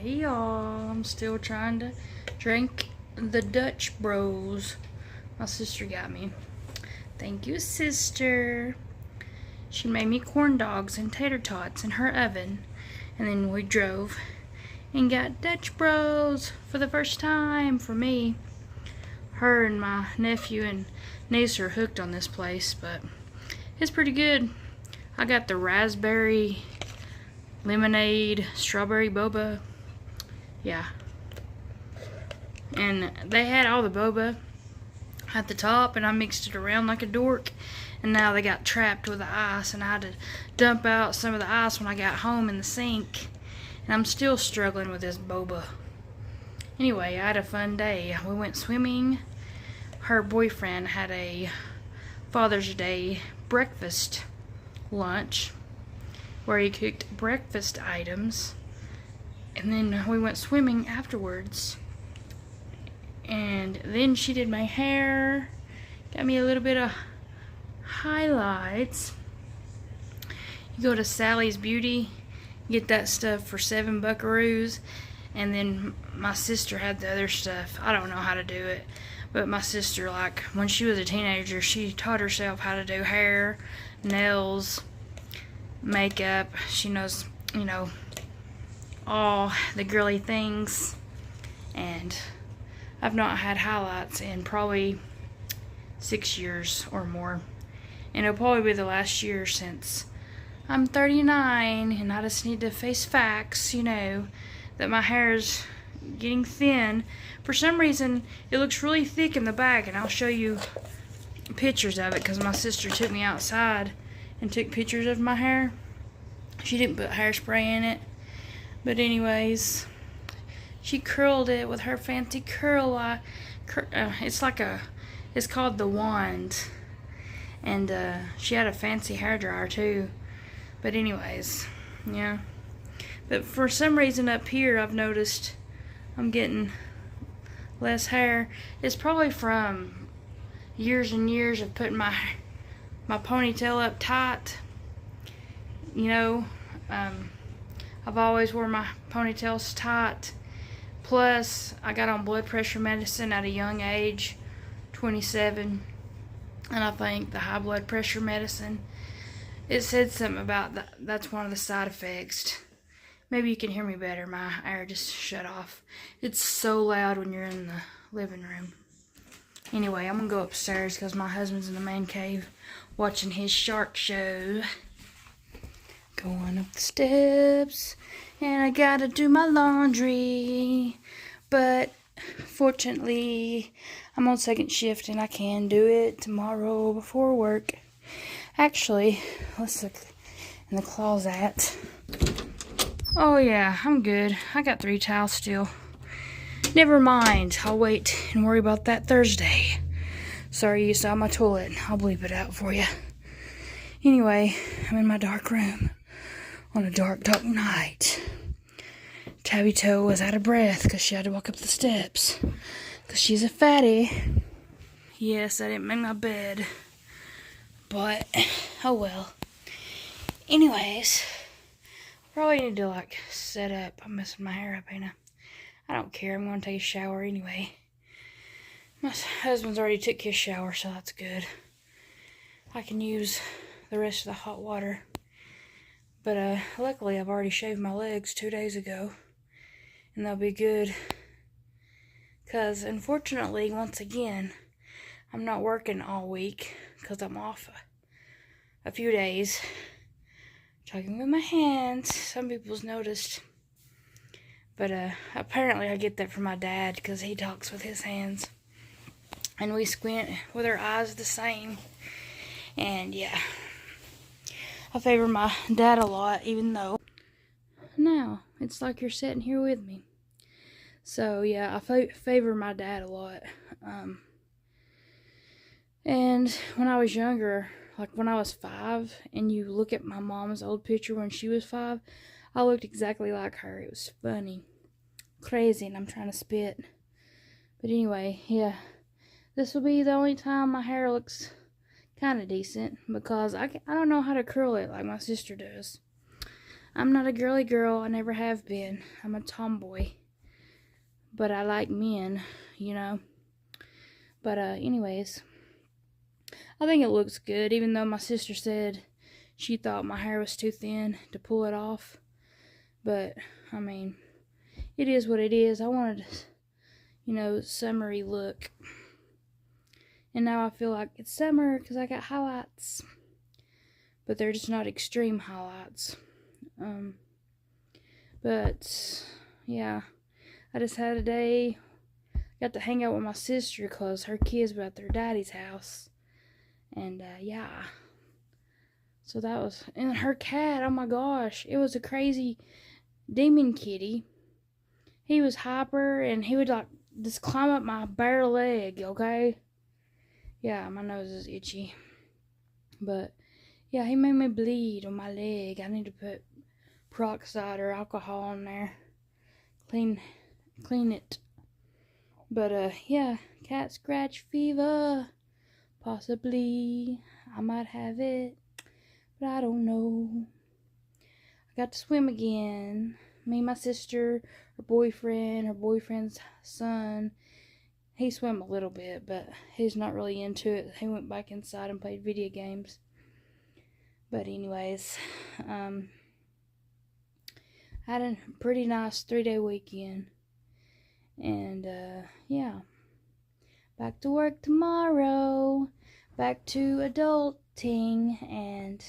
Hey y'all, I'm still trying to drink the Dutch Bros my sister got me. Thank you, sister. She made me corn dogs and tater tots in her oven, and then we drove and got Dutch Bros for the first time for me. Her and my nephew and niece are hooked on this place, but it's pretty good. I got the raspberry lemonade, strawberry boba. Yeah. And they had all the boba at the top, and I mixed it around like a dork. And now they got trapped with the ice, and I had to dump out some of the ice when I got home in the sink. And I'm still struggling with this boba. Anyway, I had a fun day. We went swimming. Her boyfriend had a Father's Day breakfast lunch where he cooked breakfast items, and then we went swimming afterwards. And then she did my hair, got me a little bit of highlights. You go to Sally's Beauty, get that stuff for $7 buckaroos, and then my sister had the other stuff. I don't know how to do it, but my sister, like, when she was a teenager, she taught herself how to do hair, nails, makeup. She knows, you know, all the girly things. And I've not had highlights in probably 6 years or more, and it'll probably be the last year since I'm 39, and I just need to face facts, you know, that my hair is getting thin. For some reason it looks really thick in the back, and I'll show you pictures of it because my sister took me outside and took pictures of my hair. She didn't put hairspray in it, but anyways, she curled it with her fancy curl. It's called the wand, and she had a fancy hair dryer too. But anyways, yeah. But for some reason up here, I've noticed I'm getting less hair. It's probably from years and years of putting my ponytail up tight. You know, I've always wore my ponytails tight. Plus, I got on blood pressure medicine at a young age, 27, and I think the high blood pressure medicine, it said something about that's one of the side effects. Maybe you can hear me better. My air just shut off. It's so loud when you're in the living room. Anyway, I'm gonna go upstairs because my husband's in the man cave watching his shark show. Going up the steps, and I gotta do my laundry, but fortunately I'm on second shift and I can do it tomorrow before work. Actually, let's look in the closet. Oh yeah, I'm good. I got 3 towels still. Never mind, I'll wait and worry about that Thursday. Sorry you saw my toilet. I'll bleep it out for you. Anyway, I'm in my dark room on a dark night. TabbyToe was out of breath because she had to walk up the steps because she's a fatty. Yes, I didn't make my bed, but oh well. Anyways, probably need to like set up. I'm messing my hair up, ain't I? I don't care. I'm gonna take a shower anyway. My husband's already took his shower, so that's good. I can use the rest of the hot water. But luckily I've already shaved my legs 2 days ago, and they'll be good. Because unfortunately, once again, I'm not working all week because I'm off a few days. Talking with my hands. Some people's noticed. But apparently I get that from my dad because he talks with his hands. And we squint with our eyes the same. And yeah, I favor my dad a lot, even though now it's like you're sitting here with me. So yeah, I favor my dad a lot. And when I was younger, like when I was 5, and you look at my mom's old picture when she was 5, I looked exactly like her. It was funny, crazy, and I'm trying to spit. But anyway, yeah, this will be the only time my hair looks kind of decent because I don't know how to curl it like my sister does. I'm not a girly girl. I never have been. I'm a tomboy. But I like men, you know. But anyways, I think it looks good, even though my sister said she thought my hair was too thin to pull it off. But, I mean, it is what it is. I wanted, you know, summery look. And now I feel like it's summer because I got highlights. But they're just not extreme highlights. But, yeah. I just had a day. Got to hang out with my sister because her kids were at their daddy's house. And, yeah. So that was... And her cat, oh my gosh. It was a crazy demon kitty. He was hyper and he would, like, just climb up my bare leg, okay? Yeah, my nose is itchy. But, yeah, he made me bleed on my leg. I need to put peroxide or alcohol in there. Clean it. But, yeah, cat scratch fever. Possibly. I might have it. But I don't know. I got to swim again. Me and my sister, her boyfriend's son. He swam a little bit, but he's not really into it. He went back inside and played video games. But anyways, I had a pretty nice 3-day weekend. And, yeah. Back to work tomorrow. Back to adulting and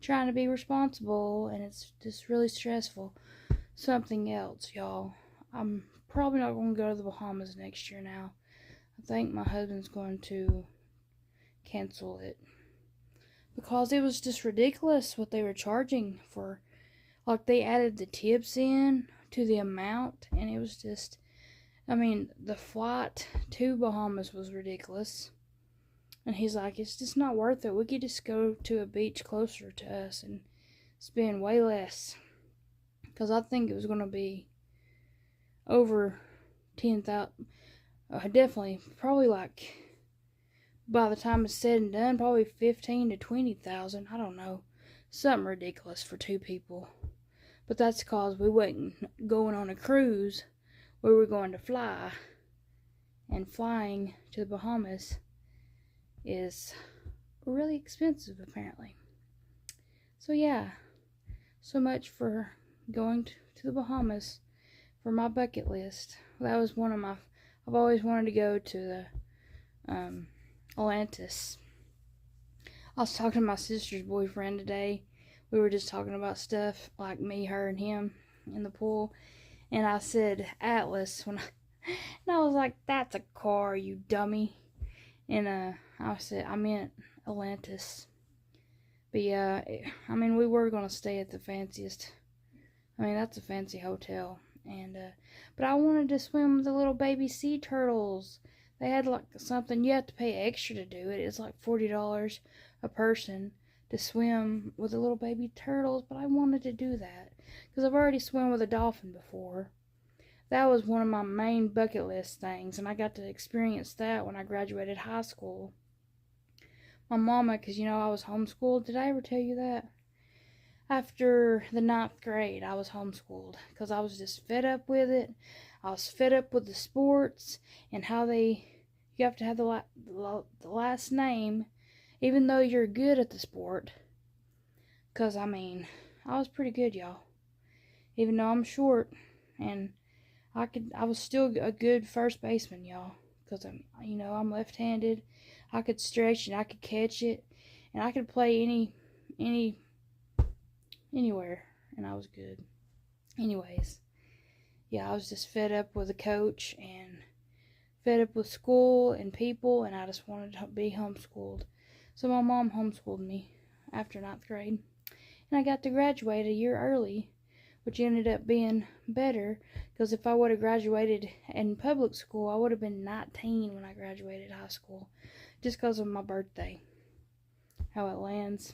trying to be responsible. And it's just really stressful. Something else, y'all. I'm probably not going to go to the Bahamas next year now. I think my husband's going to cancel it. Because it was just ridiculous what they were charging for. Like, they added the tips in to the amount. And it was just... I mean, the flight to Bahamas was ridiculous. And he's like, it's just not worth it. We could just go to a beach closer to us and spend way less. Because I think it was going to be over 10,000. Definitely, probably like, by the time it's said and done, probably 15 to 20,000. I don't know. Something ridiculous for 2 people. But that's because we wasn't going on a cruise. We were going to fly. And flying to the Bahamas is really expensive, apparently. So, yeah. So much for going to the Bahamas for my bucket list. That was one of my... I've always wanted to go to the Atlantis. I was talking to my sister's boyfriend today. We were just talking about stuff like me, her, and him in the pool. And I said Atlas and I was like, that's a car, you dummy. And I meant Atlantis. But yeah, I mean, we were gonna stay at the fanciest. I mean, that's a fancy hotel. And but I wanted to swim with the little baby sea turtles. They had like something, you have to pay extra to do it. It's like $40 a person to swim with the little baby turtles, but I wanted to do that because I've already swum with a dolphin before. That was one of my main bucket list things, and I got to experience that when I graduated high school. My mama, because you know I was homeschooled. Did I ever tell you that? After the 9th grade, I was homeschooled because I was just fed up with it. I was fed up with the sports and how you have to have the last name even though you're good at the sport. Because, I mean, I was pretty good, y'all. Even though I'm short. And I was still a good first baseman, y'all. Because, I'm left-handed. I could stretch and I could catch it. And I could play anywhere. And I was good. Anyways. Yeah, I was just fed up with the coach and fed up with school and people. And I just wanted to be homeschooled. So my mom homeschooled me after 9th grade. And I got to graduate a year early, which ended up being better. Because if I would have graduated in public school, I would have been 19 when I graduated high school. Just because of my birthday. How it lands.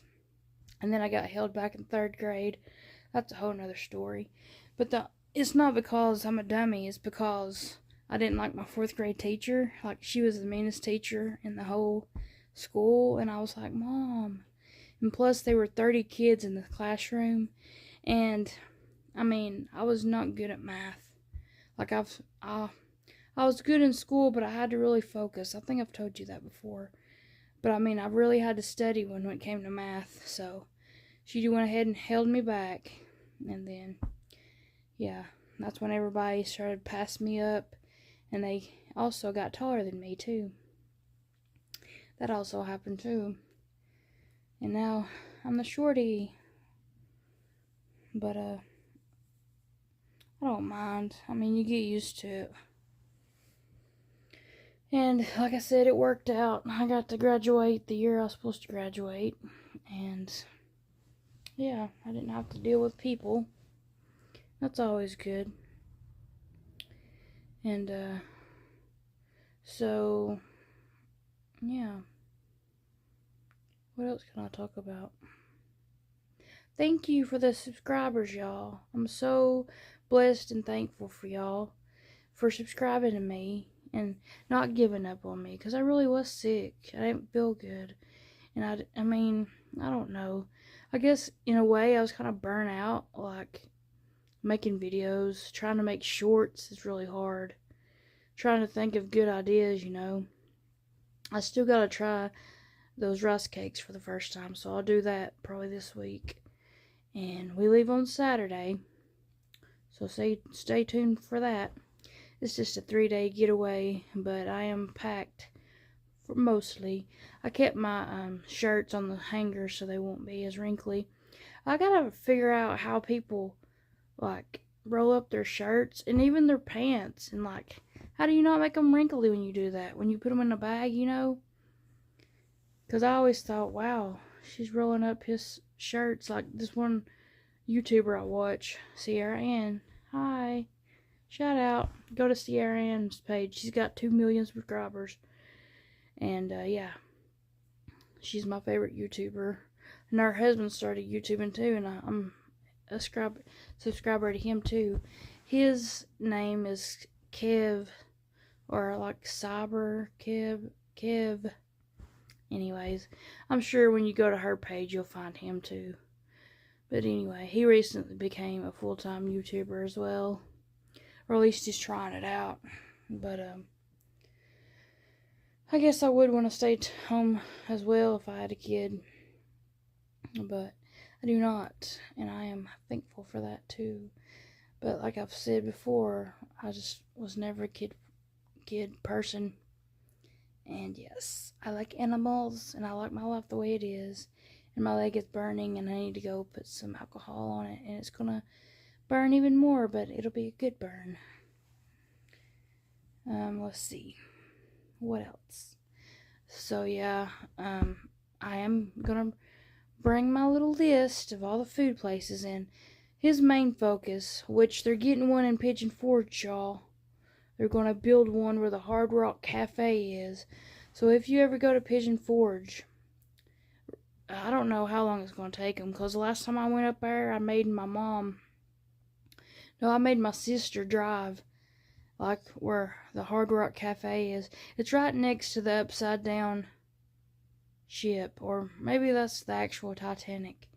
And then I got held back in 3rd grade. That's a whole nother story. But it's not because I'm a dummy. It's because I didn't like my 4th grade teacher. Like, she was the meanest teacher in the whole school. And I was like, Mom. And plus, there were 30 kids in the classroom. And I mean, I was not good at math. Like I was good in school, but I had to really focus. I think I've told you that before. But I mean, I really had to study when it came to math. So she went ahead and held me back. And then, yeah, that's when everybody started passing me up. And they also got taller than me, too. That also happened, too. And now I'm the shorty. But, I don't mind. I mean, you get used to it. And like I said, it worked out. I got to graduate the year I was supposed to graduate. And yeah, I didn't have to deal with people. That's always good. And so yeah. What else can I talk about? Thank you for the subscribers, y'all. I'm so blessed and thankful for y'all for subscribing to me and not giving up on me, because I really was sick. I didn't feel good. And I mean, I don't know. I guess in a way I was kind of burnt out, like making videos, trying to make shorts is really hard. Trying to think of good ideas, you know. I still gotta try those rice cakes for the first time, so I'll do that probably this week. And we leave on Saturday, so stay tuned for that. It's just a 3-day getaway, but I am packed for mostly. I kept my shirts on the hanger so they won't be as wrinkly. I gotta figure out how people like roll up their shirts and even their pants, and like, how do you not make them wrinkly when you do that? When you put them in a bag, you know? Because I always thought, wow, she's rolling up his shirts. Like this one YouTuber I watch, Sierra Ann. Hi. Shout out. Go to Sierra Ann's page. She's got 2 million subscribers. And, yeah. She's my favorite YouTuber. And her husband started YouTubing too. And I'm a subscriber to him too. His name is Kev. Or like Cyber Kev. Anyways, I'm sure when you go to her page, you'll find him too. But anyway, he recently became a full-time YouTuber as well. Or at least he's trying it out. But, I guess I would want to stay home as well if I had a kid. But I do not. And I am thankful for that too. But like I've said before, I just was never a kid person. And yes, I like animals, and I like my life the way it is. And my leg is burning, and I need to go put some alcohol on it, and it's gonna burn even more, but it'll be a good burn. Let's see. What else? So yeah, I am gonna bring my little list of all the food places, and his main focus, which they're getting one in Pigeon Forge, y'all. They're going to build one where the Hard Rock Cafe is. So if you ever go to Pigeon Forge, I don't know how long it's going to take them. Because the last time I went up there, I made my sister drive. Like where the Hard Rock Cafe is. It's right next to the upside down ship. Or maybe that's the actual Titanic.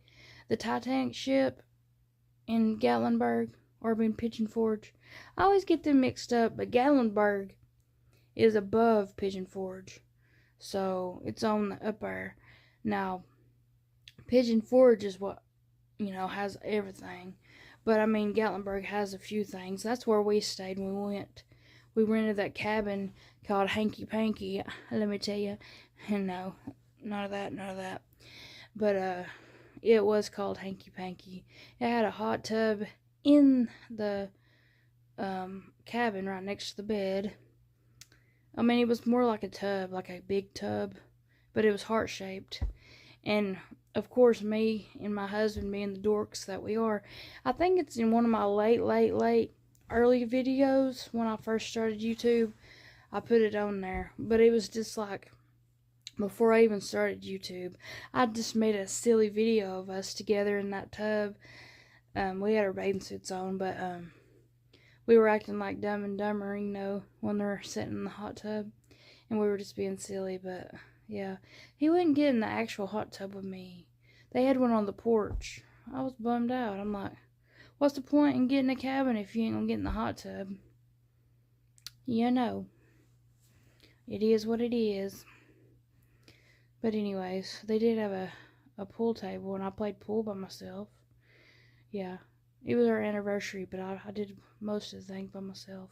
The Titanic ship in Gatlinburg. Or in Pigeon Forge. I always get them mixed up, but Gatlinburg is above Pigeon Forge. So, it's on the upper. Now, Pigeon Forge is what, you know, has everything. But, I mean, Gatlinburg has a few things. That's where we stayed when we went. We rented that cabin called Hanky Panky, let me tell you. And no, none of that. But, it was called Hanky Panky. It had a hot tub in the cabin right next to the bed. I mean, it was more like a tub, like a big tub, but it was heart-shaped. And, of course, me and my husband, being the dorks that we are, I think it's in one of my late early videos when I first started YouTube. I put it on there, but it was just like before I even started YouTube. I just made a silly video of us together in that tub. We had our bathing suits on, but we were acting like Dumb and Dumber, you know, when they're sitting in the hot tub, and we were just being silly. But yeah, he wouldn't get in the actual hot tub with me. They had one on the porch, I was bummed out. I'm like, what's the point in getting a cabin if you ain't gonna get in the hot tub? You know, it is what it is. But anyways, they did have a pool table, and I played pool by myself. Yeah, it was our anniversary, but I did most of the things by myself.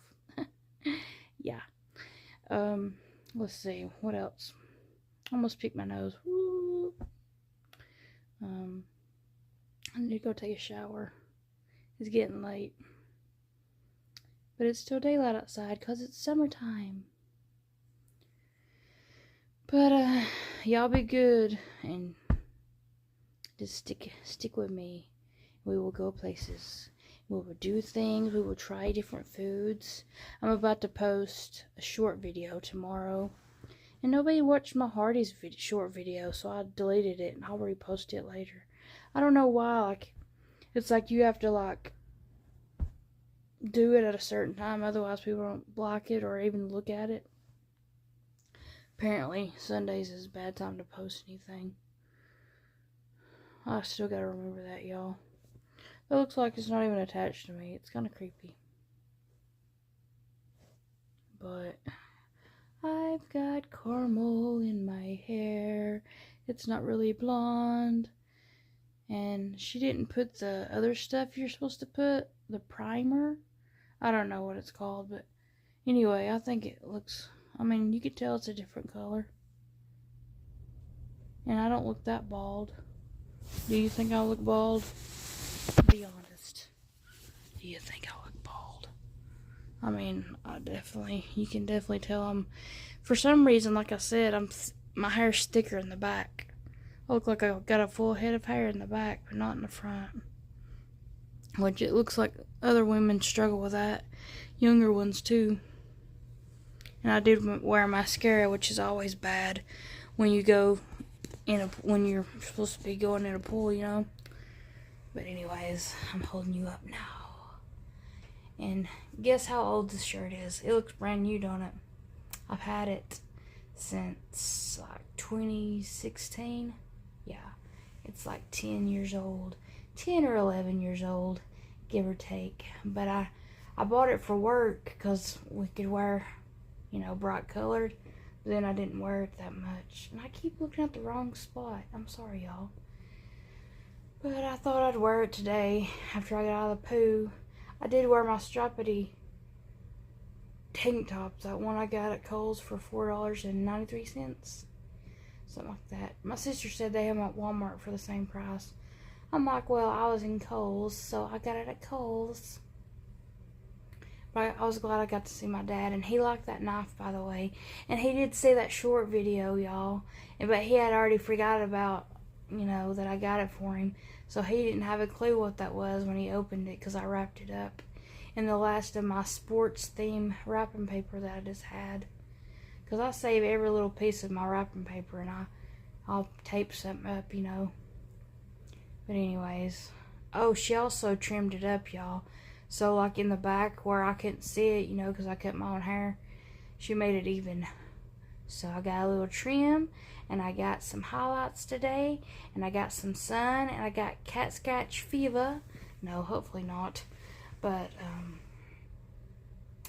Yeah. Let's see, what else? I almost picked my nose. Woo. I need to go take a shower. It's getting late. But it's still daylight outside because it's summertime. But y'all be good and just stick with me. We will go places. We will do things. We will try different foods. I'm about to post a short video tomorrow. And nobody watched my Hardee's short video, so I deleted it and I'll repost it later. I don't know why. Like, it's like you have to like do it at a certain time, otherwise people don't like it or even look at it. Apparently, Sundays is a bad time to post anything. I still gotta remember that, y'all. It looks like it's not even attached to me. It's kind of creepy. But I've got caramel in my hair. It's not really blonde. And she didn't put the other stuff you're supposed to put. The primer. I don't know what it's called, but anyway, I think it looks... I mean, you could tell it's a different color. And I don't look that bald. Do you think I look bald? Be honest. Do you think I look bald? I mean, you can definitely tell for some reason, like I said, my hair's thicker in the back. I look like I got a full head of hair in the back, but not in the front. Which it looks like other women struggle with that. Younger ones too. And I did wear mascara, which is always bad when you go when you're supposed to be going in a pool, you know. But anyways, I'm holding you up now. And guess how old this shirt is? It looks brand new, don't it? I've had it since like 2016. Yeah, it's like 10 years old. 10 or 11 years old, give or take. But I bought it for work because we could wear, you know, bright colored. But then I didn't wear it that much. And I keep looking at the wrong spot. I'm sorry, y'all. But I thought I'd wear it today after I got out of the poo. I did wear my stripedy tank top. That one I got at Kohl's for $4.93. Something like that. My sister said they have them at Walmart for the same price. I'm like, well, I was in Kohl's, so I got it at Kohl's. But I was glad I got to see my dad, and he liked that knife, by the way. And he did see that short video, y'all. But he had already forgot about, you know, that I got it for him. So he didn't have a clue what that was when he opened it, because I wrapped it up in the last of my sports theme wrapping paper that I just had. Because I save every little piece of my wrapping paper, and I'll tape something up, you know. But anyways, oh, she also trimmed it up, y'all. So like in the back where I couldn't see it, you know, because I cut my own hair, she made it even. So I got a little trim, and I got some highlights today, and I got some sun, and I got cat scratch fever. No, hopefully not. But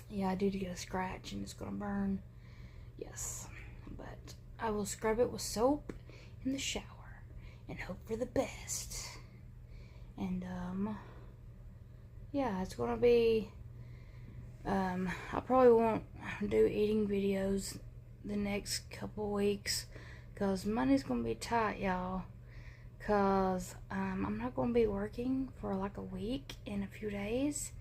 yeah, I did get a scratch, and it's gonna burn. Yes, but I will scrub it with soap in the shower and hope for the best. And yeah, it's gonna be I probably won't do eating videos the next couple weeks because money's gonna be tight, y'all, because I'm not gonna be working for like a week and a few days.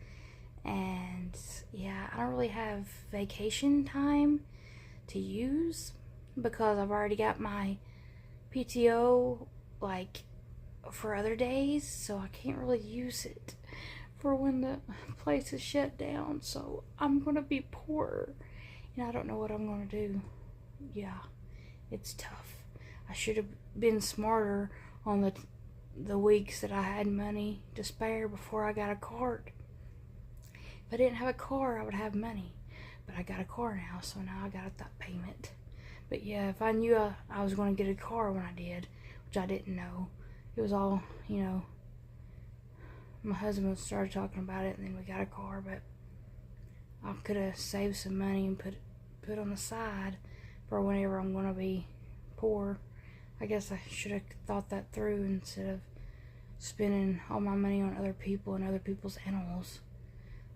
And yeah, I don't really have vacation time to use because I've already got my PTO like for other days, so I can't really use it for when the place is shut down. So I'm gonna be poor, and I don't know what I'm gonna do. Yeah, it's tough. I should have been smarter on the weeks that I had money to spare before I got a card. If I didn't have a car, I would have money. But I got a car now, so now I got that payment. But yeah, if I knew I was going to get a car when I did, which I didn't know, it was all, you know, my husband started talking about it, and then we got a car, but I could have saved some money and put on the side for whenever I'm going to be poor. I guess I should have thought that through instead of spending all my money on other people and other people's animals.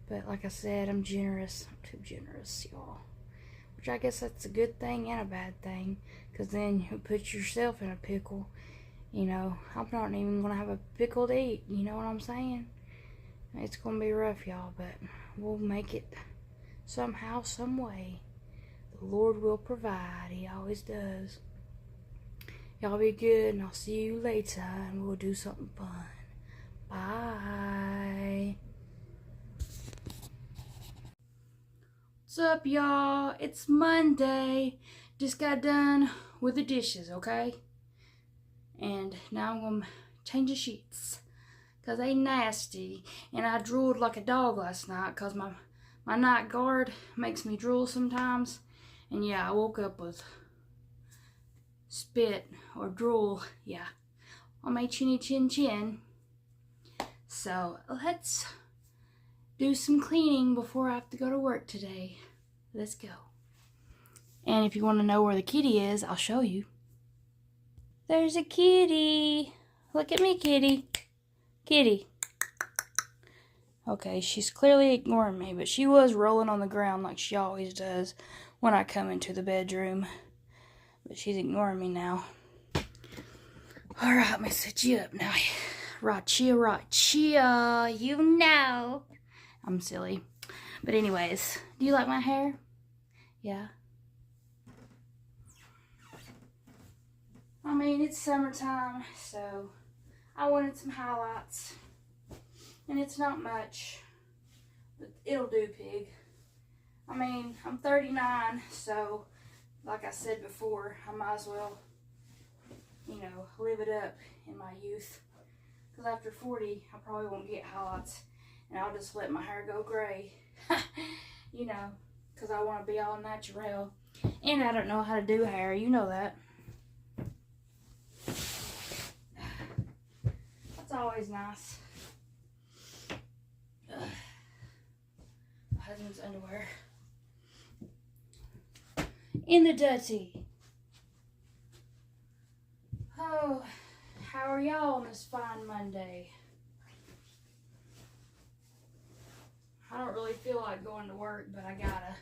But like I said, I'm generous. I'm too generous, y'all. Which I guess that's a good thing and a bad thing, because then you put yourself in a pickle. You know, I'm not even going to have a pickle to eat. You know what I'm saying? It's going to be rough, y'all, but we'll make it somehow, some way. The Lord will provide. He always does. Y'all be good, and I'll see you later, and we'll do something fun. Bye. What's up, y'all? It's Monday. Just got done with the dishes, okay? And now I'm going to change the sheets, because they nasty. And I drooled like a dog last night, because my night guard makes me drool sometimes. And yeah, I woke up with spit or drool, yeah, on my chinny chin chin. So let's do some cleaning before I have to go to work today. Let's go. And if you want to know where the kitty is, I'll show you. There's a kitty. Look at me, kitty. Kitty. Okay, she's clearly ignoring me, but she was rolling on the ground like she always does when I come into the bedroom. But she's ignoring me now. Alright, let me set you up now. Rachia, you know. I'm silly. But anyways, do you like my hair? Yeah. I mean, it's summertime, so I wanted some highlights. And it's not much, but it'll do, pig. I mean, I'm 39, so like I said before, I might as well, you know, live it up in my youth. Because after 40, I probably won't get highlights, and I'll just let my hair go gray. You know, because I want to be all natural. And I don't know how to do hair, you know that. That's always nice. My husband's underwear in the dirty. Oh, how are y'all on this fine Monday? I don't really feel like going to work, but I gotta.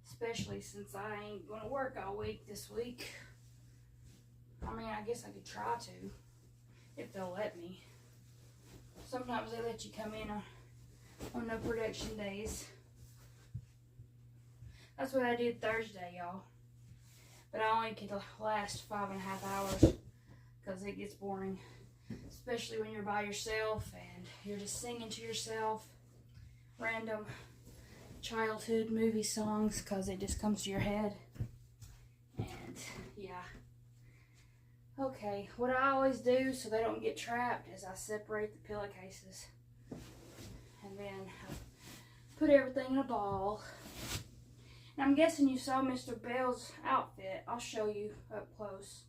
Especially since I ain't gonna work all week this week. I mean, I guess I could try to, if they'll let me. Sometimes they let you come in on no production days. That's what I did Thursday, y'all. But I only could last 5.5 hours because it gets boring. Especially when you're by yourself and you're just singing to yourself random childhood movie songs because it just comes to your head. And yeah. Okay, what I always do so they don't get trapped is I separate the pillowcases. And then I put everything in a ball. And I'm guessing you saw Mr. Bell's outfit. I'll show you up close.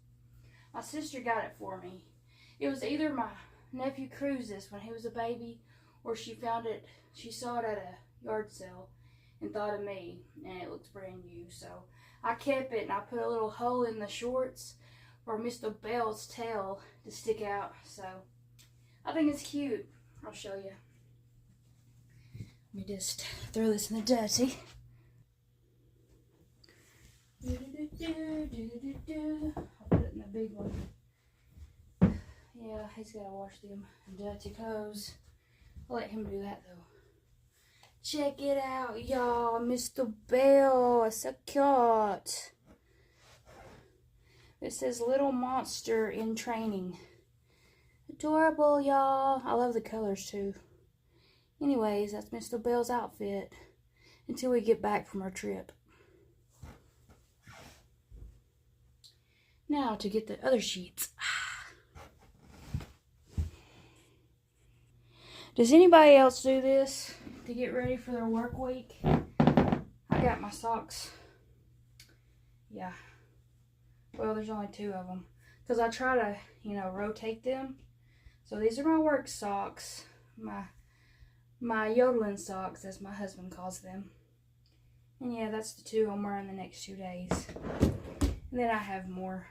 My sister got it for me. It was either my nephew Cruz's when he was a baby, or she saw it at a yard sale and thought of me, and it looks brand new. So I kept it, and I put a little hole in the shorts for Mr. Bell's tail to stick out. So I think it's cute. I'll show you. Let me just throw this in the dirty. I'll put it in the big one. Yeah, he's gotta wash them dirty clothes. I'll let him do that though. Check it out, y'all. Mr. Bell, so cute. It says little monster in training. Adorable, y'all. I love the colors too. Anyways, that's Mr. Bell's outfit until we get back from our trip. Now to get the other sheets. Does anybody else do this to get ready for their work week? I got my socks. Yeah. Well, there's only 2 of them. Because I try to, you know, rotate them. So these are my work socks. my yodeling socks, as my husband calls them. And yeah, that's the 2 I'm wearing the next 2 days. And then I have more.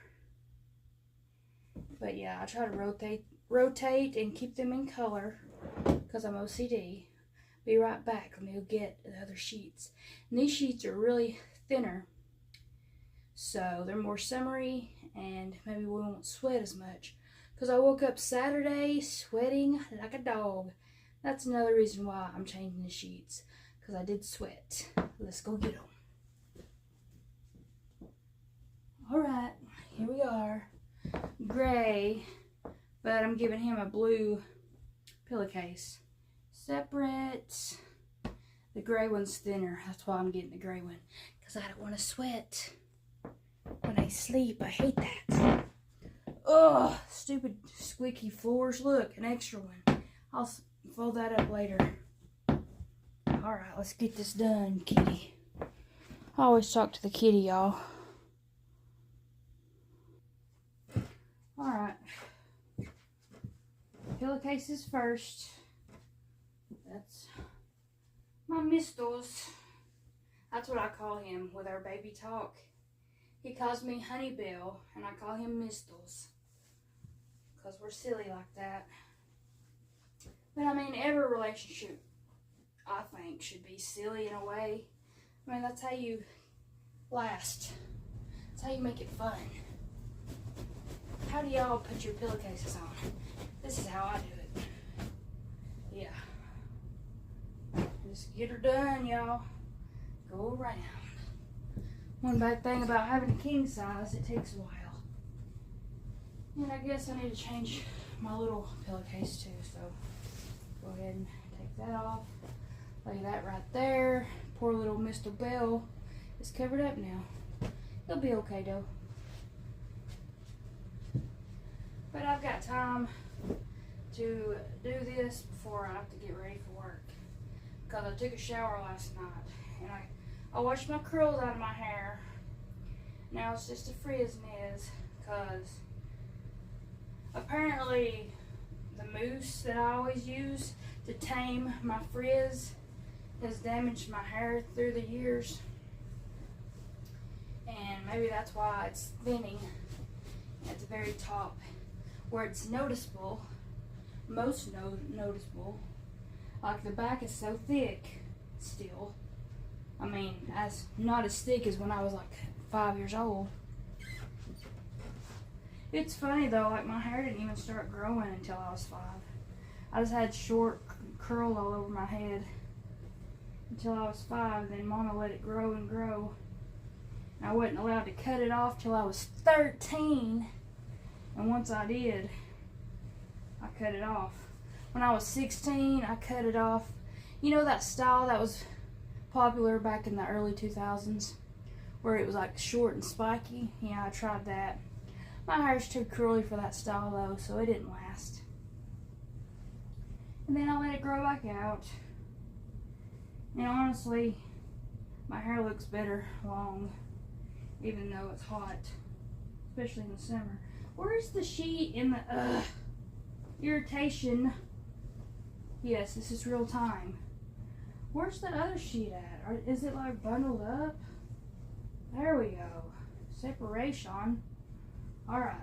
But yeah, I try to rotate and keep them in color because I'm OCD. Be right back. Let me go get the other sheets. And these sheets are really thinner, so they're more summery, and maybe we won't sweat as much. Because I woke up Saturday sweating like a dog. That's another reason why I'm changing the sheets, because I did sweat. Let's go get them. Alright, here we are. Gray, but I'm giving him a blue pillowcase. Separate. The gray one's thinner. That's why I'm getting the gray one, because I don't want to sweat when I sleep. I hate that. Ugh, stupid squeaky floors. Look, an extra one. I'll fold that up later. Alright, let's get this done, kitty. I always talk to the kitty, y'all. Alright. Pillowcases first. That's my Mistles. That's what I call him with our baby talk. He calls me Honeybell, and I call him Mistles, because we're silly like that. But I mean, every relationship, I think, should be silly in a way. I mean, that's how you last. That's how you make it fun. How do y'all put your pillowcases on? This is how I do it. Yeah. Just get her done, y'all. Go around. One bad thing about having a king size, it takes a while. And I guess I need to change my little pillowcase too, so go ahead and take that off. Lay that right there. Poor little Mr. Bell is covered up now. He'll be okay though. But I've got time to do this before I have to get ready for work, because I took a shower last night and I washed my curls out of my hair. Now it's just a frizz niz, because apparently the mousse that I always use to tame my frizz has damaged my hair through the years, and maybe that's why it's thinning at the very top where it's noticeable, most noticeable. Like the back is so thick still. I mean, not as thick as when I was like 5 years old. It's funny though, like my hair didn't even start growing until I was 5. I just had short curl all over my head until I was 5. Then Mama let it grow and grow. And I wasn't allowed to cut it off till I was 13. And once I did, I cut it off. When I was 16, I cut it off. You know that style that was popular back in the early 2000s, where it was like short and spiky? Yeah, I tried that. My hair's too curly for that style though, so it didn't last. And then I let it grow back out. And honestly, my hair looks better long, even though it's hot, especially in the summer. Where's the sheet in the irritation? Yes, this is real time. Where's the other sheet at? Or is it like bundled up? There we go. Separation. Alright.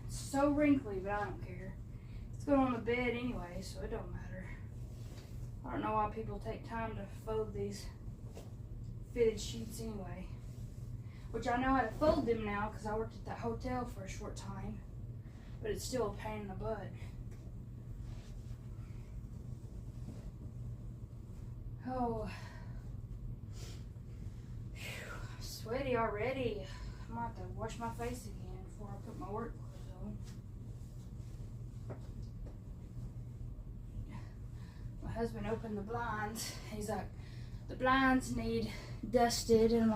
It's so wrinkly, but I don't care. It's going on the bed anyway, so it don't matter. I don't know why people take time to fold these fitted sheets anyway. Which I know how to fold them now because I worked at that hotel for a short time. But it's still a pain in the butt. Oh. Whew, I'm sweaty already. I'm gonna have to wash my face again before I put my work clothes on. My husband opened the blinds. He's like, the blinds need dusted. And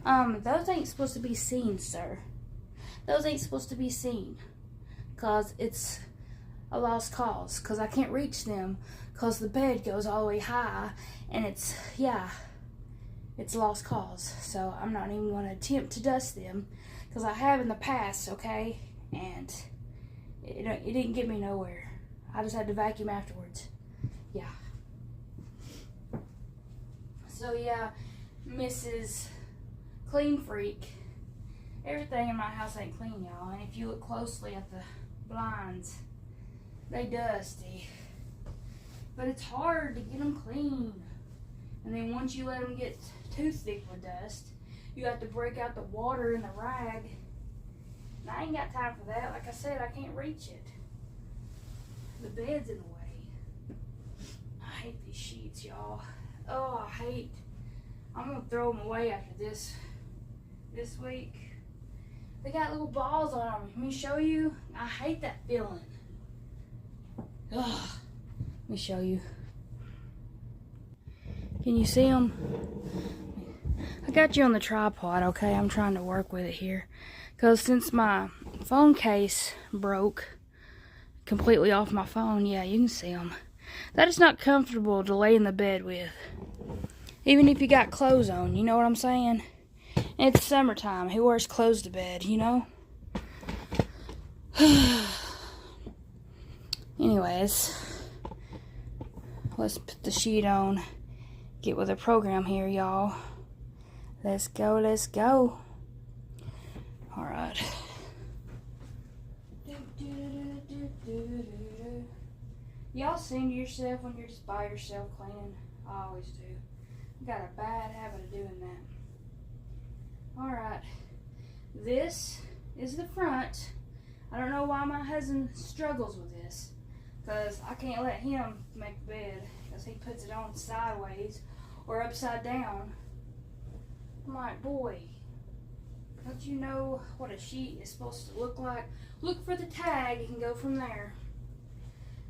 I'm like, those ain't supposed to be seen, sir. Those ain't supposed to be seen. Because it's a lost cause. Because I can't reach them. Because the bed goes all the way high. And it's, yeah, it's a lost cause. So I'm not even going to attempt to dust them. Because I have in the past, okay? And it didn't get me nowhere. I just had to vacuum afterwards. Yeah. So yeah, Mrs. Clean Freak. Everything in my house ain't clean, y'all. And if you look closely at the blinds, they dusty. But it's hard to get them clean. And then once you let them get too thick with dust, you have to break out the water in the rag. And I ain't got time for that. Like I said, I can't reach it. The bed's in the way. I hate these sheets, y'all. Oh, I'm gonna throw them away after this week. They got little balls on them. Let me show you. I hate that feeling. Ugh. Let me show you. Can you see them? I got you on the tripod, okay? I'm trying to work with it here. Because since my phone case broke completely off my phone, yeah, you can see them. That is not comfortable to lay in the bed with. Even if you got clothes on, you know what I'm saying? And it's summertime. Who wears clothes to bed, you know? Anyways, let's put the sheet on. Get with the program here, y'all. Let's go, let's go. Alright. Y'all sing to yourself when you're just by yourself cleaning? I always do. I got a bad habit of doing that. Alright. This is the front. I don't know why my husband struggles with this. Because I can't let him make the bed. Because he puts it on sideways or upside down. I'm like, boy, don't you know what a sheet is supposed to look like? Look for the tag and go from there.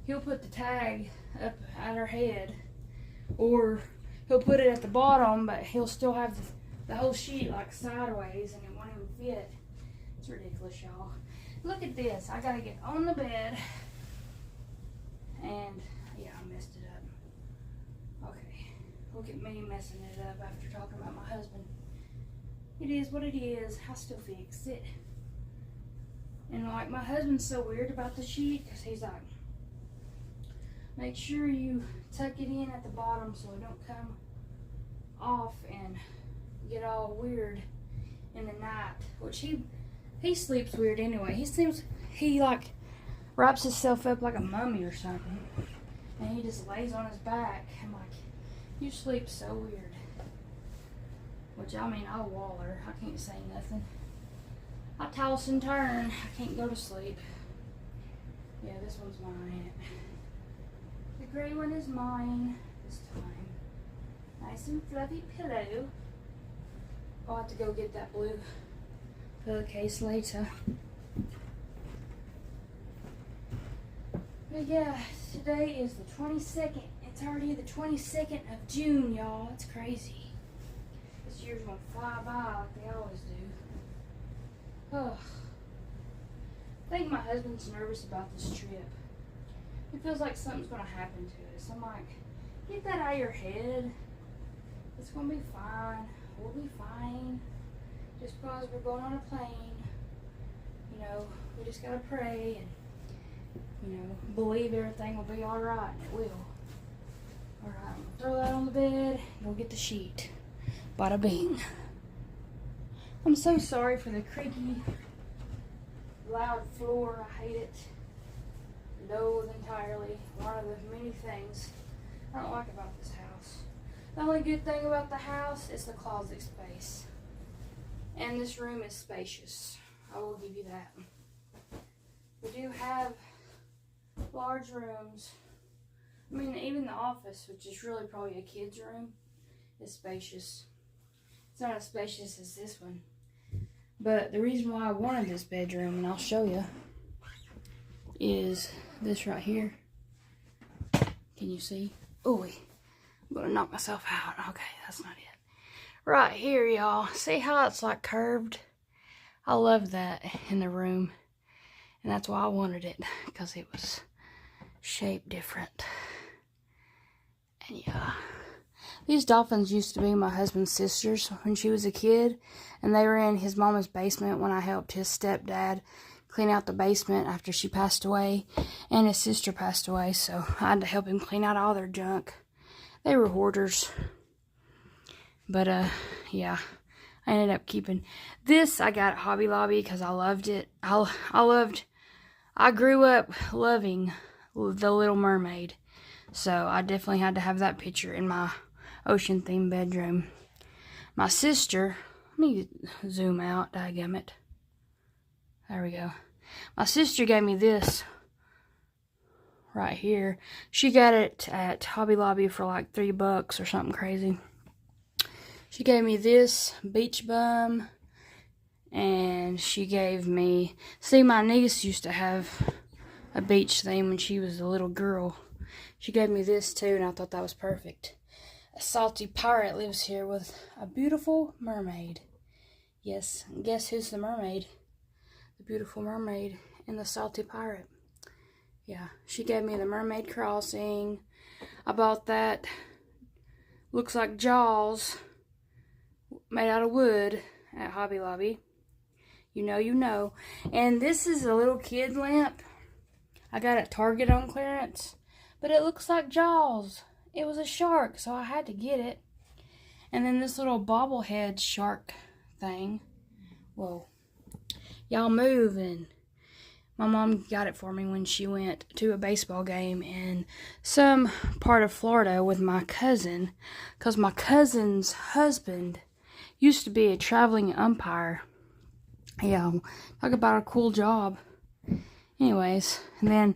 He'll put the tag up at her head, or he'll put it at the bottom, but he'll still have the whole sheet like sideways and it won't even fit. It's ridiculous, y'all. Look at this. I gotta get on the bed, and yeah, I messed it up. Okay, look at me messing it up after talking about my husband. It is what it is. I still fix it. And like, my husband's so weird about the sheet because he's like, make sure you tuck it in at the bottom so it don't come off and get all weird in the night. Which he sleeps weird anyway. He like wraps himself up like a mummy or something, and he just lays on his back. I'm like, you sleep so weird. Which, I mean, I'll waller. I can't say nothing. I toss and turn. I can't go to sleep. Yeah, this one's mine. The gray one is mine this time. Nice and fluffy pillow. I'll have to go get that blue pillowcase later. But yeah, today is the 22nd. It's already the 22nd of June, y'all. It's crazy. This year's gonna fly by like they always do. Oh. I think my husband's nervous about this trip. It feels like something's gonna happen to us. I'm like, get that out of your head. It's gonna be fine. We'll be fine. Just because we're going on a plane. You know, we just gotta pray and, you know, believe everything will be alright, and it will. Alright, I'm gonna throw that on the bed, go get the sheet. Bada bing. I'm so sorry for the creaky, loud floor. I hate it. Loathe entirely. One of the many things I don't like about this house. The only good thing about the house is the closet space. And this room is spacious. I will give you that. We do have large rooms. I mean, even the office, which is really probably a kid's room, is spacious. It's not as spacious as this one. But the reason why I wanted this bedroom, and I'll show you, is this right here. Can you see? Oh, I'm gonna knock myself out. Okay, that's not it. Right here, y'all. See how it's like curved? I love that in the room. And that's why I wanted it, because it was shaped different. And yeah. These dolphins used to be my husband's sisters when she was a kid, and they were in his mama's basement when I helped his stepdad clean out the basement after she passed away, and his sister passed away, so I had to help him clean out all their junk. They were hoarders. But, yeah, I ended up keeping this. I got at Hobby Lobby because I loved it. I grew up loving The Little Mermaid, so I definitely had to have that picture in my ocean-themed bedroom. My sister, let me zoom out, dadgummit. There we go. My sister gave me this right here. She got it at Hobby Lobby for like $3 or something crazy. She gave me this beach bum, and she gave me, see, my niece used to have a beach theme when she was a little girl. She gave me this too, and I thought that was perfect. A salty pirate lives here with a beautiful mermaid. Yes, guess who's the mermaid? The beautiful mermaid and the salty pirate. Yeah, she gave me the Mermaid Crossing. I bought that. Looks like Jaws, made out of wood at Hobby Lobby. You know, you know. And this is a little kid lamp. I got it at Target on clearance. But it looks like Jaws. It was a shark, so I had to get it. And then this little bobblehead shark thing. Whoa. Y'all moving. My mom got it for me when she went to a baseball game in some part of Florida with my cousin. Because my cousin's husband used to be a traveling umpire. Yeah, talk about a cool job. Anyways, and then,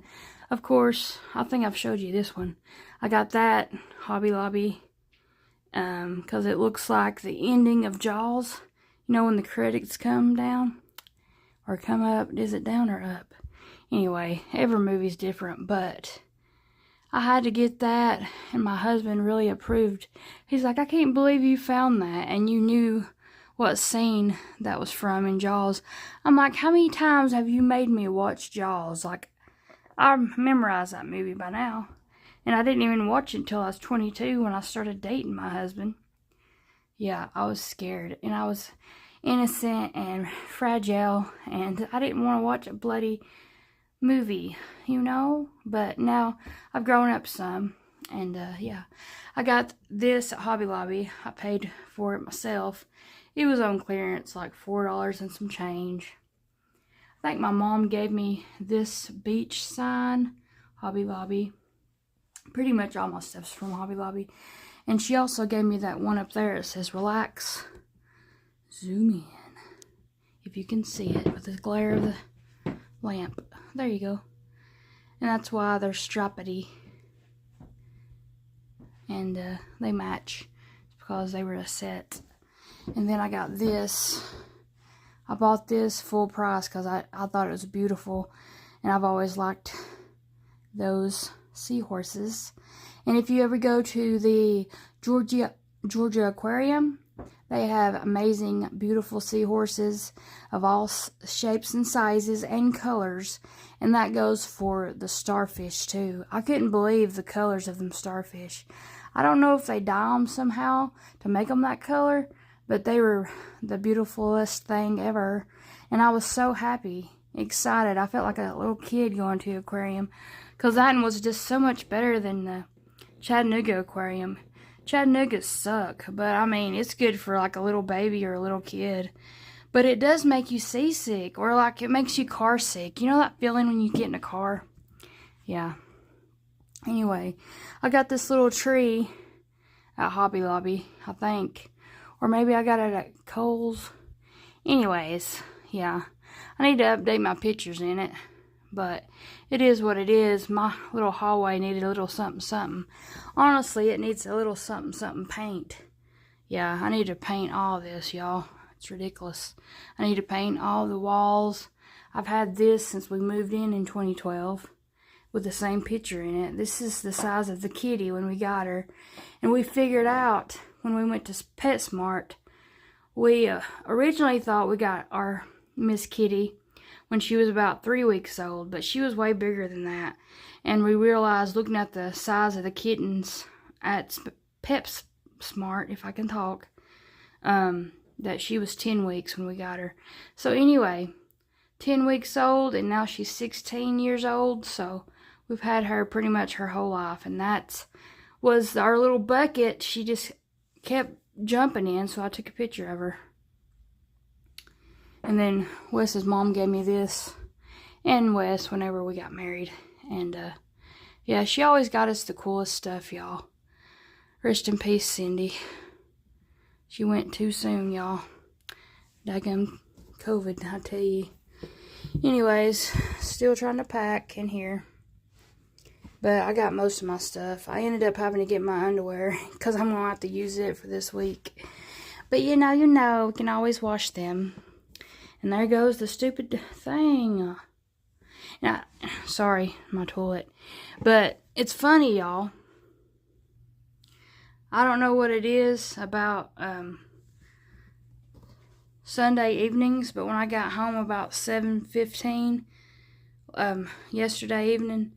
of course, I think I've showed you this one. I got that Hobby Lobby because it looks like the ending of Jaws. You know, when the credits come down or come up. Is it down or up? Anyway, every movie's different, but I had to get that, and my husband really approved. He's like, I can't believe you found that, and you knew what scene that was from in Jaws. I'm like, how many times have you made me watch Jaws? Like, I memorized that movie by now. And I didn't even watch it until I was 22 when I started dating my husband. Yeah, I was scared. And I was innocent and fragile. And I didn't want to watch a bloody movie, you know. But now I've grown up some. And, yeah. I got this at Hobby Lobby. I paid for it myself. It was on clearance, like $4 and some change. I think my mom gave me this beach sign, Hobby Lobby. Pretty much all my stuff's from Hobby Lobby. And she also gave me that one up there. It says, relax. Zoom in. If you can see it with the glare of the lamp. There you go. And that's why they're strappity. And they match. It's because they were a set. And then I got this. I bought this full price because I thought it was beautiful. And I've always liked those seahorses. And if you ever go to the Georgia Aquarium, they have amazing, beautiful seahorses of all shapes and sizes and colors. And that goes for the starfish too. I couldn't believe the colors of them starfish. I don't know if they dye them somehow to make them that color, but they were the beautifulest thing ever. And I was so happy, excited. I felt like a little kid going to the aquarium. Because that one was just so much better than the Chattanooga Aquarium. Chattanooga suck. But, I mean, it's good for like a little baby or a little kid. But it does make you seasick. Or like it makes you car sick. You know that feeling when you get in a car? Yeah. Anyway, I got this little tree at Hobby Lobby, I think. Or maybe I got it at Kohl's. Anyways, yeah. I need to update my pictures in it. But it is what it is. My little hallway needed a little something something. Honestly, it needs a little something something paint. Yeah, I need to paint all this, y'all. It's ridiculous. I need to paint all the walls. I've had this since we moved in 2012. With the same picture in it. This is the size of the kitty when we got her. And we figured out when we went to PetSmart, we originally thought we got our Miss Kitty when she was about 3 weeks old, but she was way bigger than that. And we realized, looking at the size of the kittens at PetSmart, if I can talk, that she was 10 weeks when we got her. So anyway, 10 weeks old, and now she's 16 years old. So we've had her pretty much her whole life, and that was our little bucket she just kept jumping in, so I took a picture of her. And then Wes's mom gave me this, and Wes, whenever we got married. And yeah, she always got us the coolest stuff, y'all. Rest in peace, Cindy. She went too soon, y'all. Daggum COVID, I tell you. Anyways, still trying to pack in here. But I got most of my stuff. I ended up having to get my underwear because I'm going to have to use it for this week. But you know, we can always wash them. And there goes the stupid thing. Now, sorry, my toilet. But it's funny, y'all. I don't know what it is about Sunday evenings, but when I got home about 7:15 yesterday evening,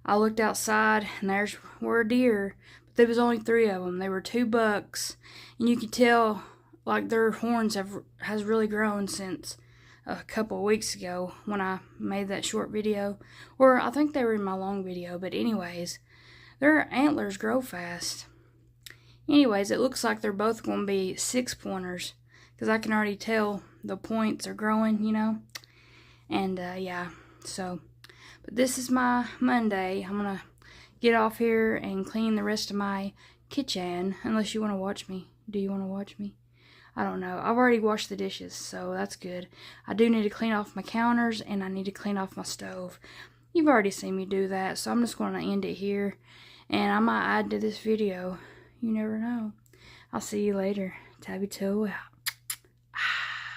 I looked outside and there were deer, but there was only 3 of them. They were 2 bucks, and you could tell like their horns has really grown since a couple of weeks ago when I made that short video, or I think they were in my long video. But anyways, their antlers grow fast. Anyways, it looks like they're both going to be 6-pointers, because I can already tell the points are growing, you know. And yeah, so, but this is my Monday. I'm going to get off here and clean the rest of my kitchen, unless you want to watch me. Do you want to watch me? I don't know. I've already washed the dishes, so that's good. I do need to clean off my counters, and I need to clean off my stove. You've already seen me do that, so I'm just going to end it here. And I might add to this video. You never know. I'll see you later. TabbyToe out.